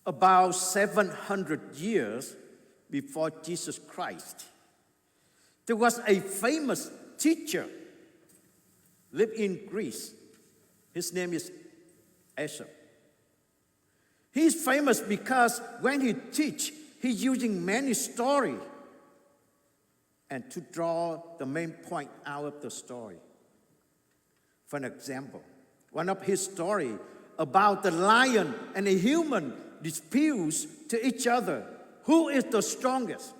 about 700 years before Jesus Christ, there was a famous teacher lived in Greece. His name is Aesop. He's famous because when he teaches, he's using many stories and to draw the main point out of the story. For an example, one of his stories about the lion and a human disputes to each other, who is the strongest?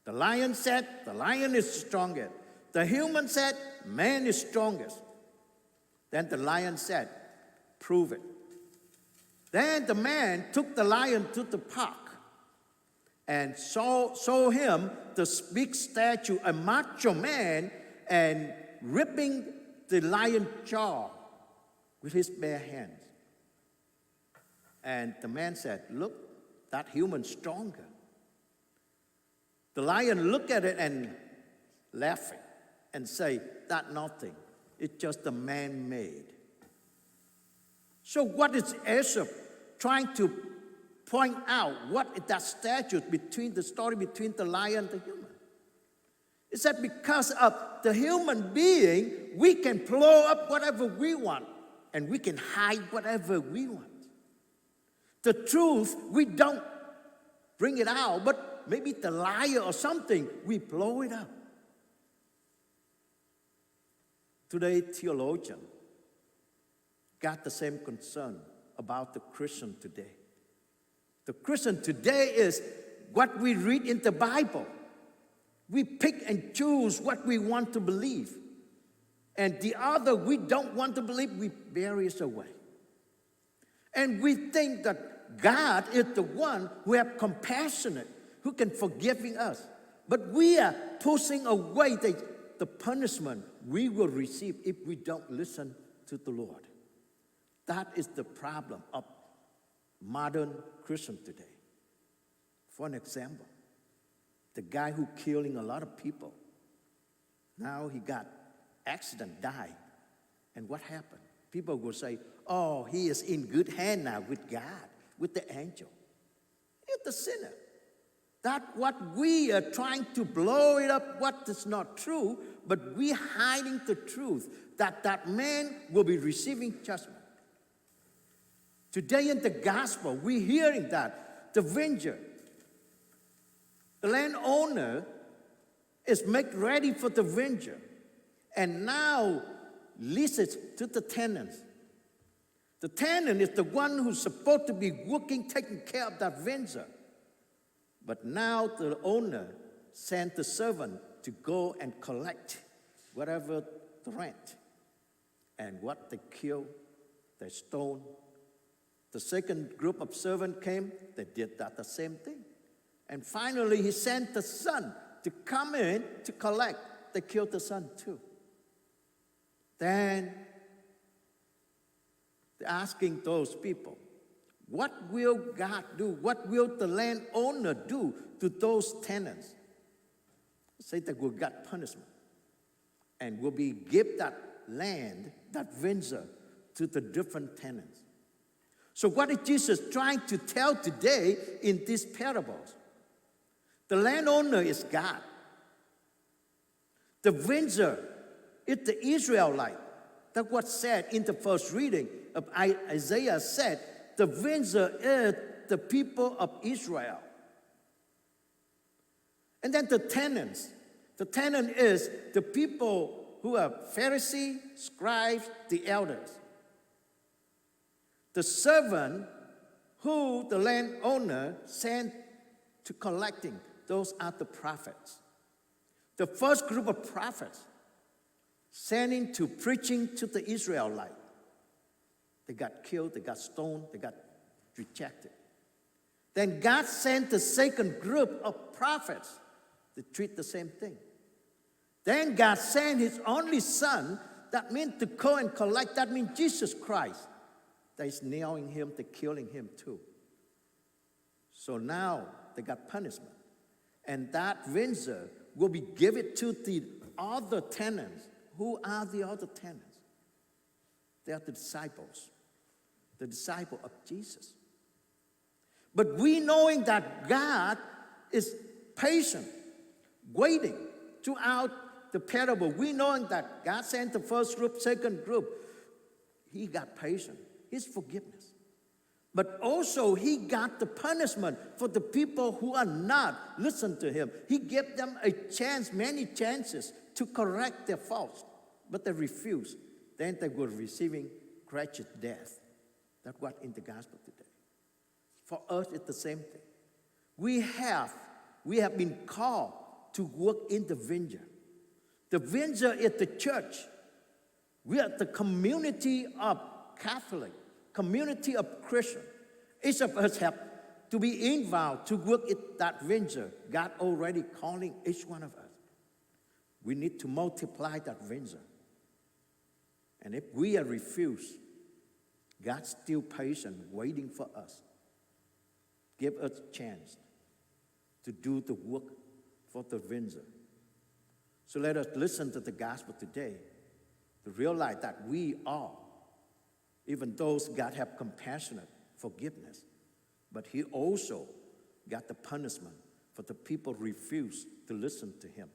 The lion said, the lion is strongest. The human said, man is strongest. Then the lion said, prove it. Then the man took the lion to the park and saw him, the big statue, a macho man, and ripping the lion's jaw with his bare hands. And the man said, look, that human's stronger. The lion looked at it and laughing and say, that nothing. It's just a man-made. So what is Aesop trying to point out? What is that statue between the story between the lion and the human? It's that because of the human being, we can blow up whatever we want and we can hide whatever we want. The truth, we don't bring it out, but maybe the liar or something, we blow it up. Today, theologians got the same concern about the Christian today. The Christian today is what we read in the Bible. We pick and choose what we want to believe. And the other we don't want to believe, we bury it away. And we think that God is the one who is compassionate, who can forgive us. But we are pushing away the punishment we will receive if we don't listen to the Lord. That is the problem of modern Christians today. For an example, the guy who killing a lot of people, now he got accident, died. And what happened? People will say, oh, he is in good hand now with God, with the angel. He's the sinner. That's what we are trying to blow it up, what is not true, but we hiding the truth, that man will be receiving judgment. Today in the gospel, we're hearing that the venture, the landowner is make ready for the venture and now leases to the tenants. The tenant is the one who's supposed to be working, taking care of that venture. But now the owner sent the servant to go and collect whatever the rent. And what they kill, they stone. The second group of servants came, they did that the same thing. And finally, he sent the son to come in to collect. They killed the son too. Then they're asking those people, what will God do? What will the landowner do to those tenants? Say that will get punishment and will be give that land, that venture, to the different tenants. So what is Jesus trying to tell today in these parables? The landowner is God. The venture is the Israelite. That's what said in the first reading of Isaiah said, the venture is the people of Israel. And then the tenants. The tenant is the people who are Pharisees, scribes, the elders. The servant who the landowner sent to collecting, those are the prophets. The first group of prophets sending to preaching to the Israelites. They got killed, they got stoned, they got rejected. Then God sent the second group of prophets to treat the same thing. Then God sent his only son, that means to go and collect, that means Jesus Christ. They're nailing him, they're killing him too. So now they got punishment. And that venture will be given to the other tenants. Who are the other tenants? They are the disciples of Jesus. But we knowing that God is patient, waiting throughout the parable. We knowing that God sent the first group, second group. He got patient. His forgiveness. But also he got the punishment for the people who are not listen to him. He gave them a chance, many chances to correct their faults. But they refused. Then they were receiving wretched death. That's what in the gospel today. For us, it's the same thing. We have been called to work in the vineyard. The vineyard is the church. We are the community of Catholic, community of Christian. Each of us have to be involved to work in that vineyard. God already calling each one of us. We need to multiply that vineyard. And if we are refused, God's still patient, waiting for us. Give us a chance to do the work for the vineyard. So let us listen to the gospel today to realize that we are, even those God have compassionate forgiveness, but he also got the punishment for the people refuse to listen to him.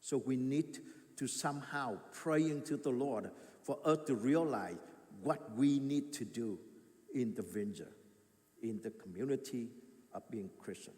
So we need to somehow praying to the Lord for us to realize what we need to do in the vineyard, in the community of being Christian.